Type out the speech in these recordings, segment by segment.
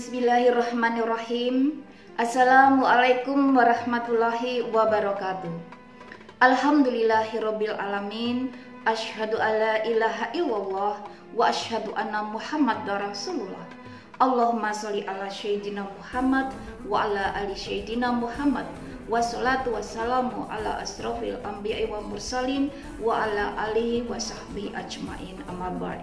Bismillahirrahmanirrahim. Assalamualaikum warahmatullahi wabarakatuh. Alhamdulillahirabbil alamin. Asyhadu alla ilaha illallah wa asyhadu anna Muhammadar Rasulullah. Allahumma sholli ala sayyidina Muhammad wa ala ali sayyidina Muhammad. Wassalatu wassalamu ala asrofil anbiya'i wa mursalin wa ala alihi wa sahbihi ajmain, amma ba'd.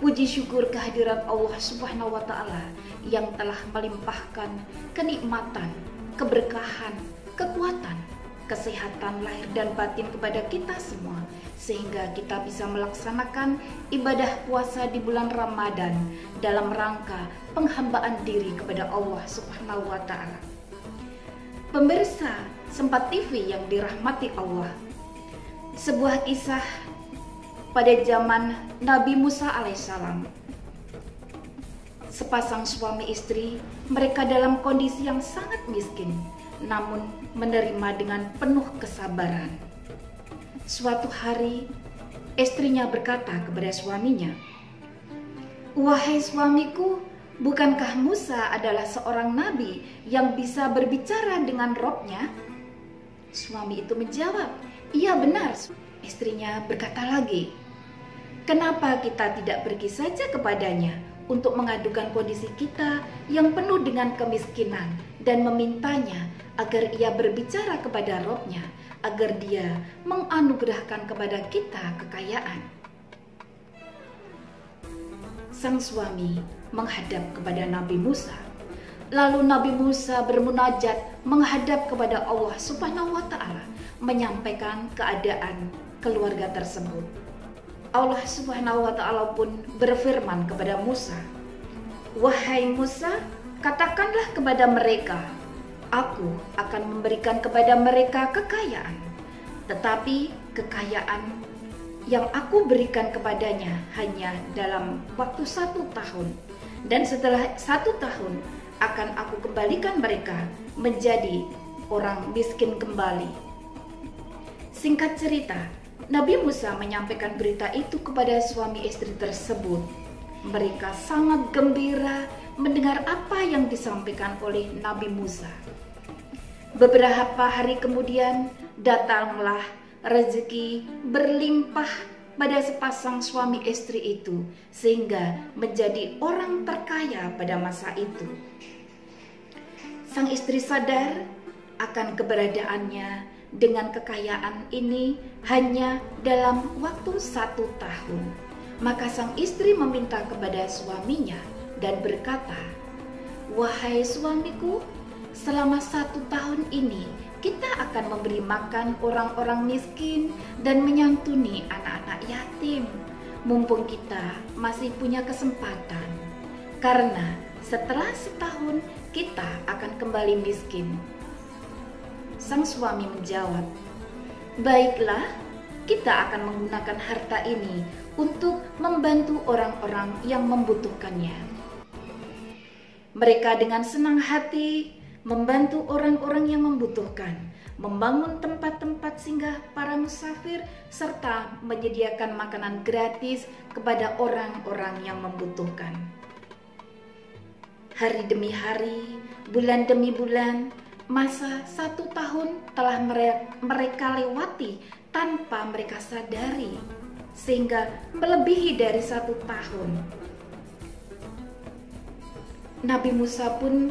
Puji syukur kehadirat Allah Subhanahu wa ta'ala yang telah melimpahkan kenikmatan, keberkahan, kekuatan, kesehatan lahir dan batin kepada kita semua, sehingga kita bisa melaksanakan ibadah puasa di bulan Ramadan dalam rangka penghambaan diri kepada Allah Subhanahu wa ta'ala. Pemirsa Sempat TV yang dirahmati Allah, sebuah kisah pada zaman Nabi Musa alaihissalam. Sepasang suami istri, mereka dalam kondisi yang sangat miskin, namun menerima dengan penuh kesabaran. Suatu hari, istrinya berkata kepada suaminya, "Wahai suamiku, bukankah Musa adalah seorang nabi yang bisa berbicara dengan Robnya?" Suami itu menjawab, "Iya benar." Istrinya berkata lagi, "Kenapa kita tidak pergi saja kepadanya untuk mengadukan kondisi kita yang penuh dengan kemiskinan dan memintanya agar ia berbicara kepada Robnya, agar dia menganugerahkan kepada kita kekayaan?" Sang suami menghadap kepada Nabi Musa. Lalu Nabi Musa bermunajat menghadap kepada Allah Subhanahu wa ta'ala, menyampaikan keadaan keluarga tersebut. Allah Subhanahu wa ta'ala pun berfirman kepada Musa, "Wahai Musa, katakanlah kepada mereka, aku akan memberikan kepada mereka kekayaan, tetapi kekayaan yang aku berikan kepadanya hanya dalam waktu 1 tahun, dan setelah 1 tahun akan aku kembalikan mereka menjadi orang miskin kembali." Singkat cerita, Nabi Musa menyampaikan berita itu kepada suami istri tersebut. Mereka sangat gembira mendengar apa yang disampaikan oleh Nabi Musa. Beberapa hari kemudian datanglah rezeki berlimpah pada sepasang suami istri itu, sehingga menjadi orang terkaya pada masa itu. Sang istri sadar akan keberadaannya dengan kekayaan ini hanya dalam waktu 1 tahun. Maka sang istri meminta kepada suaminya dan berkata, "Wahai suamiku, selama 1 tahun ini kita akan memberi makan orang-orang miskin dan menyantuni anak-anak yatim, mumpung kita masih punya kesempatan, karena setelah setahun kita akan kembali miskin." Sang suami menjawab, "Baiklah, kita akan menggunakan harta ini untuk membantu orang-orang yang membutuhkannya." Mereka dengan senang hati membantu orang-orang yang membutuhkan, membangun tempat-tempat singgah para musafir, serta menyediakan makanan gratis kepada orang-orang yang membutuhkan. Hari demi hari, bulan demi bulan, masa 1 tahun telah mereka lewati tanpa mereka sadari, sehingga melebihi dari 1 tahun. Nabi Musa pun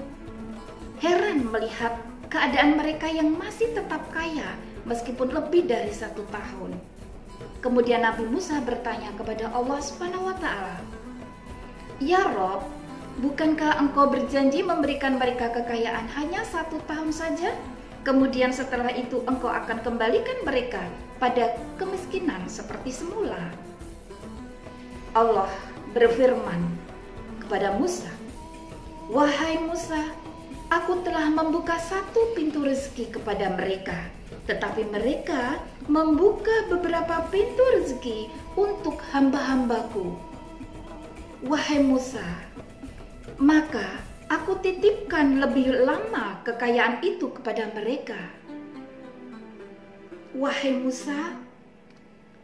heran melihat keadaan mereka yang masih tetap kaya meskipun lebih dari 1 tahun. Kemudian Nabi Musa bertanya kepada Allah Subhanahu wa ta'ala, "Ya Rob, bukankah engkau berjanji memberikan mereka kekayaan hanya 1 tahun saja? Kemudian setelah itu engkau akan kembalikan mereka pada kemiskinan seperti semula?" Allah berfirman kepada Musa, "Wahai Musa, aku telah membuka 1 pintu rezeki kepada mereka, tetapi mereka membuka beberapa pintu rezeki untuk hamba-hambaku. Wahai Musa, maka aku titipkan lebih lama kekayaan itu kepada mereka. Wahai Musa,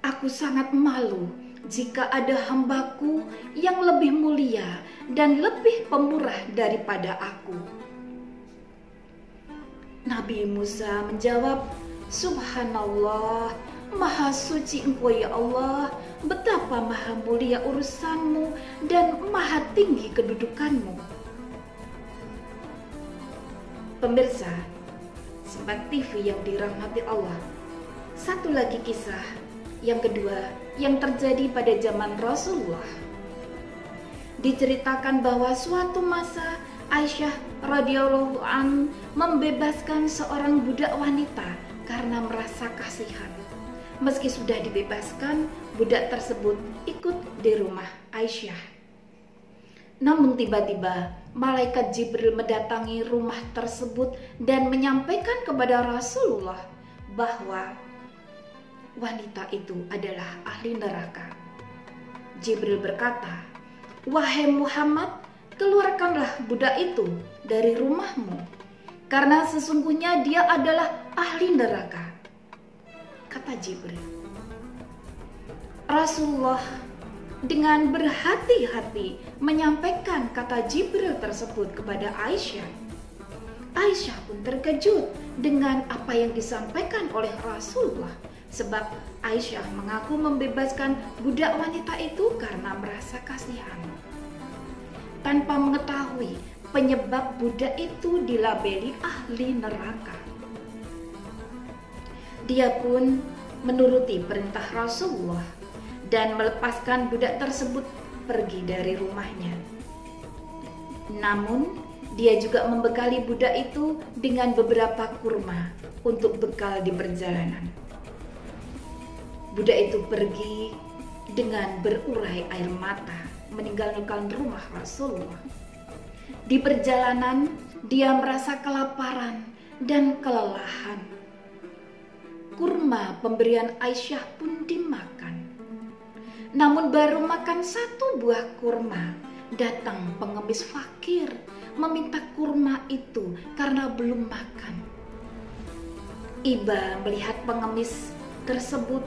aku sangat malu jika ada hambaku yang lebih mulia dan lebih pemurah daripada aku. Nabi Musa menjawab, Subhanallah, Maha suci Engkau ya Allah, betapa maha mulia urusanmu dan maha tinggi kedudukanmu. Pemirsa Sempat TV yang dirahmati Allah, satu lagi kisah yang kedua yang terjadi pada zaman Rasulullah. Diceritakan bahwa suatu masa Aisyah radhiyallahu an membebaskan seorang budak wanita karena merasa kasihan. Meski sudah dibebaskan, budak tersebut ikut di rumah Aisyah. Namun tiba-tiba malaikat Jibril mendatangi rumah tersebut dan menyampaikan kepada Rasulullah bahwa wanita itu adalah ahli neraka. Jibril berkata, "Wahai Muhammad, keluarkanlah budak itu dari rumahmu, karena sesungguhnya dia adalah ahli neraka," kata Jibril. Rasulullah dengan berhati-hati menyampaikan kata Jibril tersebut kepada Aisyah. Aisyah pun terkejut dengan apa yang disampaikan oleh Rasulullah, sebab Aisyah mengaku membebaskan budak wanita itu karena merasa kasihan, tanpa mengetahui penyebab budak itu dilabeli ahli neraka. Dia pun menuruti perintah Rasulullah dan melepaskan budak tersebut pergi dari rumahnya. Namun, dia juga membekali budak itu dengan beberapa kurma untuk bekal di perjalanan. Budak itu pergi dengan berurai air mata meninggalkan rumah Rasulullah. Di perjalanan, dia merasa kelaparan dan kelelahan. Kurma pemberian Aisyah pun dimakan. Namun baru makan satu buah kurma, datang pengemis fakir meminta kurma itu karena belum makan. Iba melihat pengemis tersebut,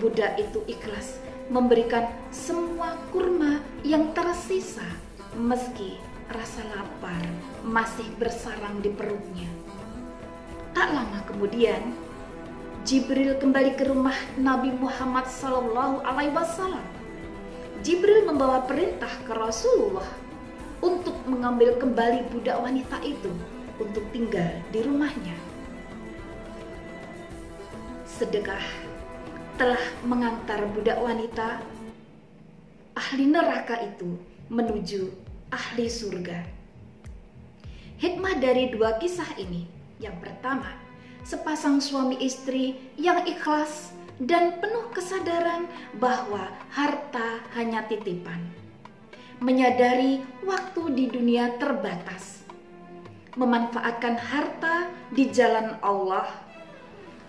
budak itu ikhlas memberikan semua kurma yang tersisa meski rasa lapar masih bersarang di perutnya. Tak lama kemudian, Jibril kembali ke rumah Nabi Muhammad SAW. Jibril membawa perintah ke Rasulullah untuk mengambil kembali budak wanita itu untuk tinggal di rumahnya. Sedekah telah mengantar budak wanita ahli neraka itu menuju ahli surga. Hikmah dari dua kisah ini, yang pertama, sepasang suami istri yang ikhlas dan penuh kesadaran bahwa harta hanya titipan, menyadari waktu di dunia terbatas, memanfaatkan harta di jalan Allah.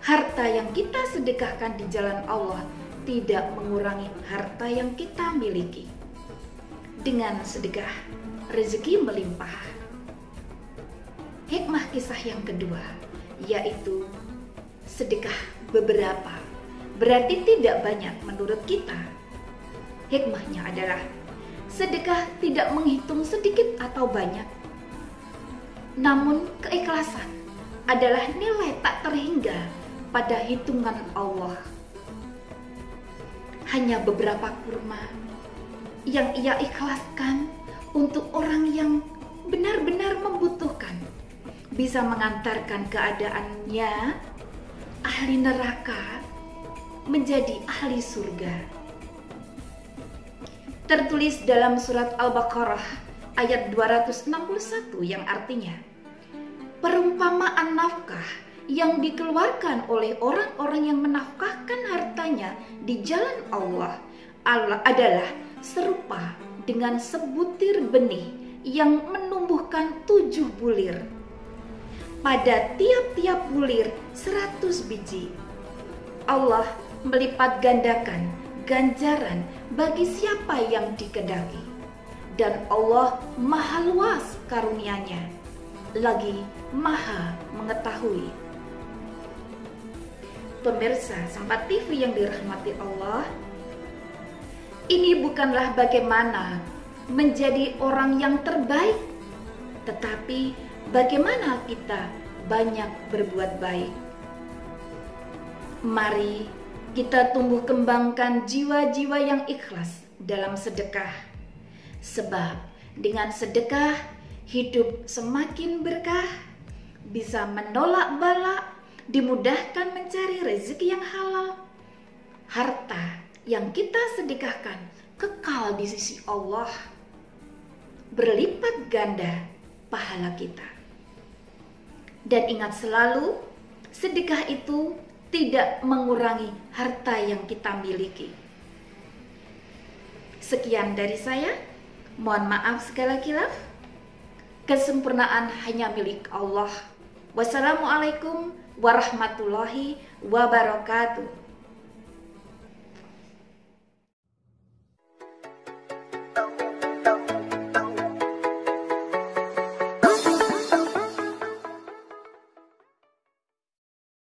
Harta yang kita sedekahkan di jalan Allah tidak mengurangi harta yang kita miliki. Dengan sedekah, rezeki melimpah. Hikmah kisah yang kedua, yaitu sedekah beberapa berarti tidak banyak menurut kita. Hikmahnya adalah sedekah tidak menghitung sedikit atau banyak, namun keikhlasan adalah nilai tak terhingga pada hitungan Allah. Hanya beberapa kurma yang ia ikhlaskan untuk orang yang benar-benar membutuhkan bisa mengantarkan keadaannya ahli neraka menjadi ahli surga. Tertulis dalam surat Al-Baqarah ayat 261 yang artinya, perumpamaan nafkah yang dikeluarkan oleh orang-orang yang menafkahkan hartanya di jalan Allah adalah serupa dengan sebutir benih yang menumbuhkan 7 bulir. Pada tiap-tiap bulir 100 biji. Allah melipat gandakan ganjaran bagi siapa yang dikehendaki. Dan Allah maha luas karunia-Nya, lagi maha mengetahui. Pemirsa Sempat TV yang dirahmati Allah, Ini bukanlah bagaimana menjadi orang yang terbaik, tetapi bagaimana kita banyak berbuat baik. Mari kita tumbuh kembangkan jiwa-jiwa yang ikhlas dalam sedekah. Sebab dengan sedekah hidup semakin berkah, bisa menolak bala, dimudahkan mencari rezeki yang halal. Harta yang kita sedekahkan kekal di sisi Allah, berlipat ganda pahala kita. Dan ingat selalu, sedekah itu tidak mengurangi harta yang kita miliki. Sekian dari saya, mohon maaf segala khilaf. Kesempurnaan hanya milik Allah. Wassalamualaikum warahmatullahi wabarakatuh.